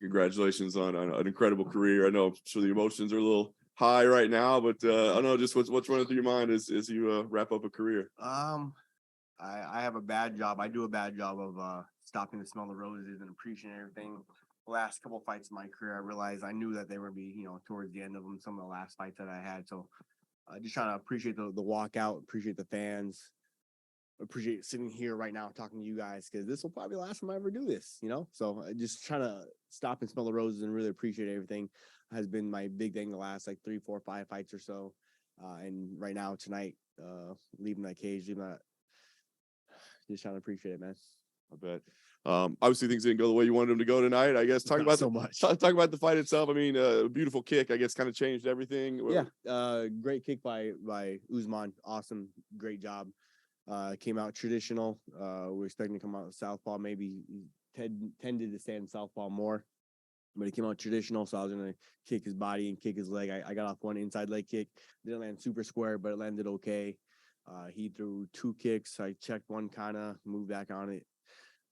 congratulations on an incredible career. I know I'm sure the emotions are a little high right now, but I don't know, just what's running through your mind as you wrap up a career. I have a bad job. I do a bad job of stopping to smell the roses and appreciating everything. The last couple fights in my career, I realized I knew that they were going to be, towards the end of them, some of the last fights that I had. So just trying to appreciate the walkout, appreciate the fans, appreciate sitting here right now talking to you guys, because this will probably be the last time I ever do this, So just trying to stop and smell the roses and really appreciate everything has been my big thing the last like 3, 4, 5 fights or so. And right now tonight, leaving that cage, just trying to appreciate it, man. I bet. Obviously things didn't go the way you wanted them to go tonight. I guess talk about the fight itself. I mean, a beautiful kick, I guess, kind of changed everything. Yeah. Great kick by Usman. Awesome. Great job. Came out traditional. We're expecting to come out southpaw. Maybe tended to stand southpaw more, but he came out traditional. So I was gonna kick his body and kick his leg. I got off one inside leg kick. Didn't land super square, but it landed okay. He threw 2 kicks. I checked one, kind of moved back on it.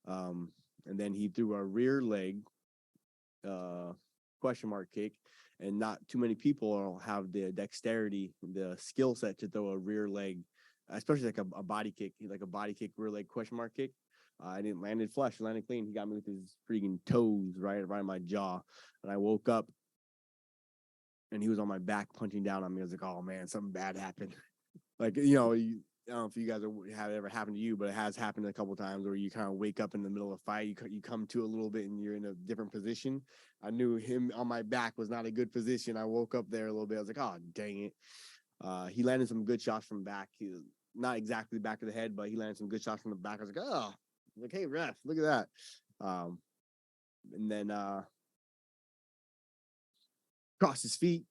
And then he threw a rear leg question mark kick, and not too many people have the dexterity, the skill set to throw a rear leg, especially like a body kick, rear leg question mark kick. I didn't land it flush, landed clean. He got me with his freaking toes right around my jaw, and I woke up and he was on my back punching down on me. I was like, oh man, something bad happened. Like, I don't know if you guys have ever happened to you, but it has happened a couple of times where you kind of wake up in the middle of a fight, you come to a little bit and you're in a different position. I knew him on my back was not a good position. I woke up there a little bit. I was like, oh, dang it. He landed some good shots from back. He was not exactly back of the head, but he landed some good shots from the back. I was like, oh, like, hey, ref, look at that. And then crossed his feet.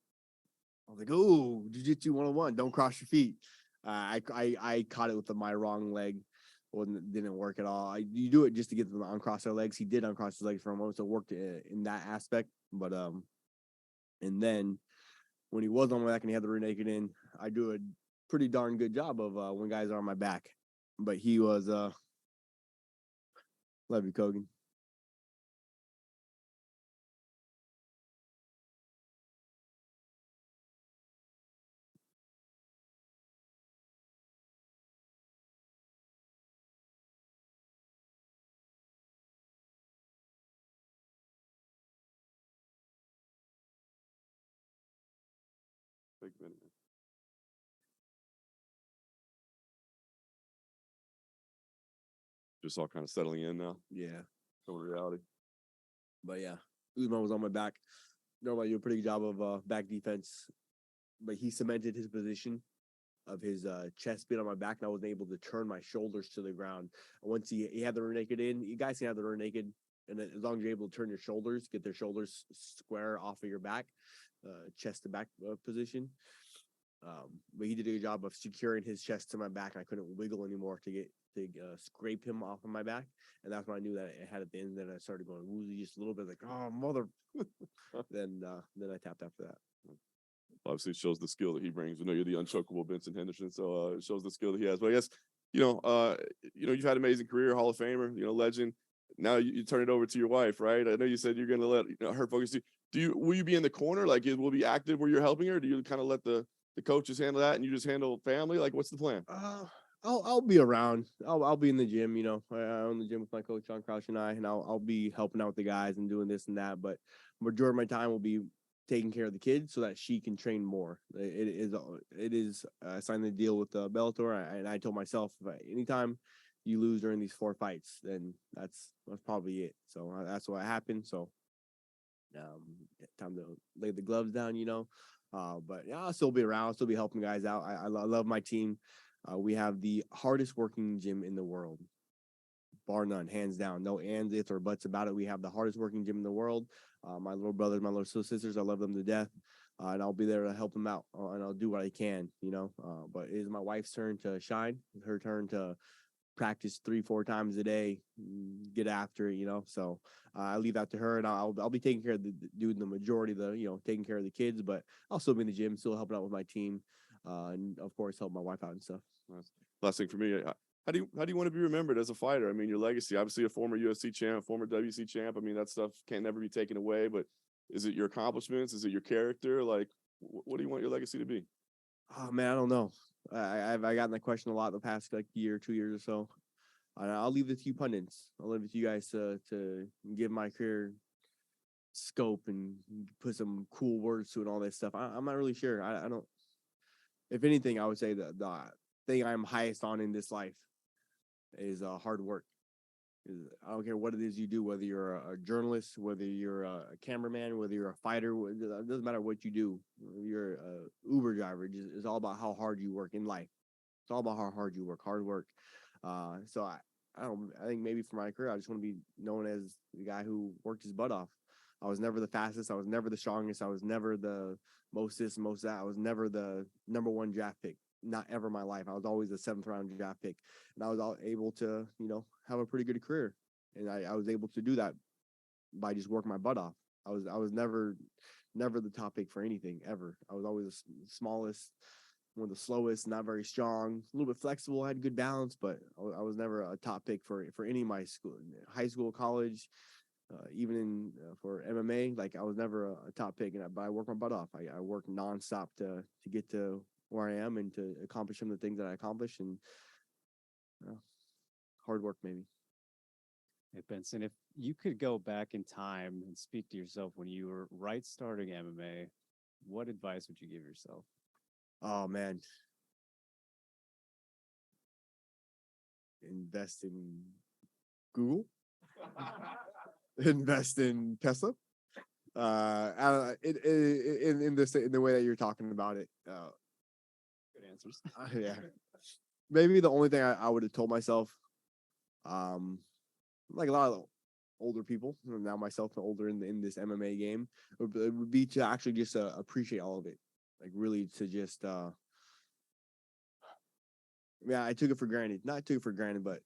I was like, oh, jiu-jitsu 101, don't cross your feet. I caught it with my wrong leg. Didn't work at all. You do it just to get them to uncross their legs. He did uncross his legs for a moment, so it worked in that aspect. But and then when he was on my back and he had the rear naked in, I do a pretty darn good job of when guys are on my back. But he was love you, Kogan. Just all kind of settling in now. Yeah. Over reality. But yeah, Usman was on my back. Normally, do a pretty good job of back defense, but he cemented his position of his chest being on my back, and I wasn't able to turn my shoulders to the ground. Once he had the rear naked in, you guys can have the rear naked, and as long as you're able to turn your shoulders, get their shoulders square off of your back, chest to back position. But he did a good job of securing his chest to my back. I couldn't wiggle anymore to scrape him off of my back, and that's when I knew that it had at the end. Then I started going woozy just a little bit, like, oh mother. then I tapped after that. Obviously, it shows the skill that he brings. We know you're the unchokable Benson Henderson, so it shows the skill that he has. But I guess you've had an amazing career, Hall of Famer, legend. Now you turn it over to your wife, right? I know you said you're going to let her focus. Will you be in the corner? Like, will be active where you're helping her? Do you kind of let the coaches handle that and you just handle family? Like, what's the plan? I'll be around. I'll be in the gym. I own the gym with my coach Giancarlo and I'll be helping out with the guys and doing this and that. But majority of my time will be taking care of the kids so that she can train more. It is I signed the deal with Bellator, and I told myself, anytime you lose during these 4 fights, then that's probably it. So that's what happened. So time to lay the gloves down, but yeah, I'll still be around. I'll still be helping guys out. I love my team. We have the hardest working gym in the world, bar none, hands down. No ands, ifs, or buts about it. We have the hardest working gym in the world. My little brothers, my little sisters, I love them to death. And I'll be there to help them out, and I'll do what I can, But it is my wife's turn to shine, her turn to practice 3-4 times a day, get after it, So I leave that to her, and I'll be taking care of the majority of the, taking care of the kids, but I'll still be in the gym, still helping out with my team, and of course help my wife out and stuff. Last thing for me, how do you want to be remembered as a fighter? I mean, your legacy, obviously a former UFC champ, former WC champ. I mean, that stuff can never be taken away. But is it your accomplishments? Is it your character? Like, what do you want your legacy to be? Oh man, I don't know. I've gotten that question a lot the past like year, 2 years or so. I'll leave it to you pundits. I'll leave it to you guys to give my career scope and put some cool words to it and all that stuff. I'm not really sure. I don't. If anything, I would say the thing I'm highest on in this life is hard work. I don't care what it is you do, whether you're a journalist, whether you're a cameraman, whether you're a fighter, it doesn't matter what you do. You're a Uber driver. It's all about how hard you work in life. It's all about how hard you work, hard work. So I think maybe for my career, I just want to be known as the guy who worked his butt off. I was never the fastest. I was never the strongest. I was never the most this, most that. I was never the number one draft pick. Not ever in my life. I was always a 7th-round draft pick, and I was able to, have a pretty good career. And I was able to do that by just working my butt off. I was never the top pick for anything ever. I was always the smallest, one of the slowest, not very strong, a little bit flexible, had good balance, but I was never a top pick for any of my school, high school, college, even in for MMA. Like I was never a top pick, but I worked my butt off. I worked nonstop to get to where I am and to accomplish some of the things that I accomplished, and hard work maybe. Hey Benson, if you could go back in time and speak to yourself when you were right starting MMA, what advice would you give yourself? Oh man. Invest in Google. Invest in Tesla. In the way that you're talking about it. Good answers. Yeah. Maybe the only thing I would have told myself, like a lot of older people, now myself older in this MMA game, would be to actually just appreciate all of it. Like really to just I took it for granted. Not took it for granted, but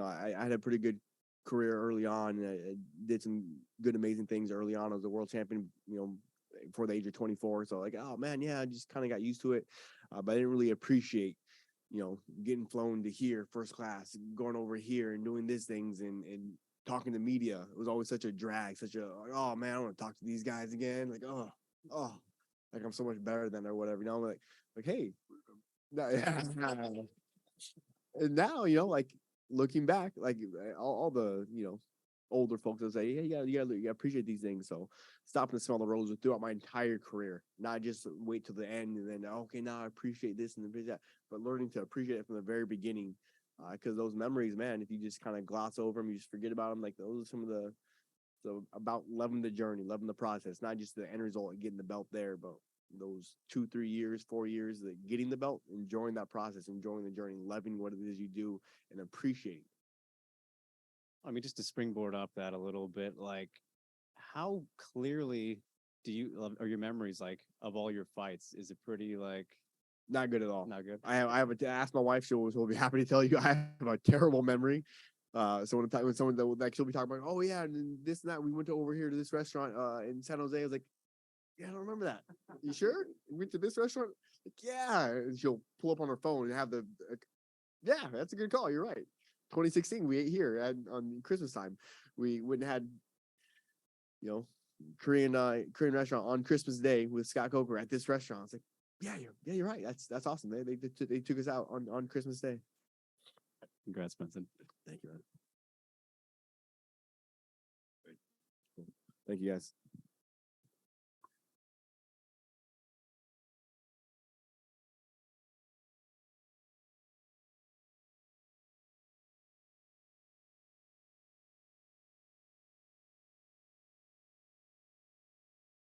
I had a pretty good career early on. And I did some good, amazing things early on. I was a world champion, before the age of 24. So like, oh man, yeah, I just kind of got used to it, but I didn't really appreciate, getting flown to here, first class, going over here and doing these things and talking to media. It was always such a drag, like, oh man, I want to talk to these guys again. Like, oh, like I'm so much better than or whatever. I'm like, hey, and now, like looking back, like all the, older folks will say, yeah, you gotta appreciate these things. So stopping to smell the roses throughout my entire career, not just wait till the end and then, okay, now I appreciate this and appreciate that, but learning to appreciate it from the very beginning. Because those memories, man, if you just kind of gloss over them, you just forget about them. Like those are some of so about loving the journey, loving the process, not just the end result of getting the belt there, but those 2, 3 years, 4 years, like getting the belt, enjoying that process, enjoying the journey, loving what it is you do, and appreciating. I mean, just to springboard up that a little bit, like how clearly are your memories like of all your fights? Is it pretty like not good at all? Not good. I have to ask my wife. She'll be happy to tell you I have a terrible memory. So when someone like she'll be talking about, oh yeah, and this and that, we went over here to this restaurant in San Jose. I was like, yeah, I don't remember that. You sure? We went to this restaurant? Like, yeah. And she'll pull up on her phone and have yeah, that's a good call. You're right. 2016, we ate here on Christmas time. We went and had, Korean restaurant on Christmas Day with Scott Coker at this restaurant. I was like, yeah, you're right. That's awesome. They took us out on Christmas Day. Congrats, Benson. Thank you, man. Thank you, guys.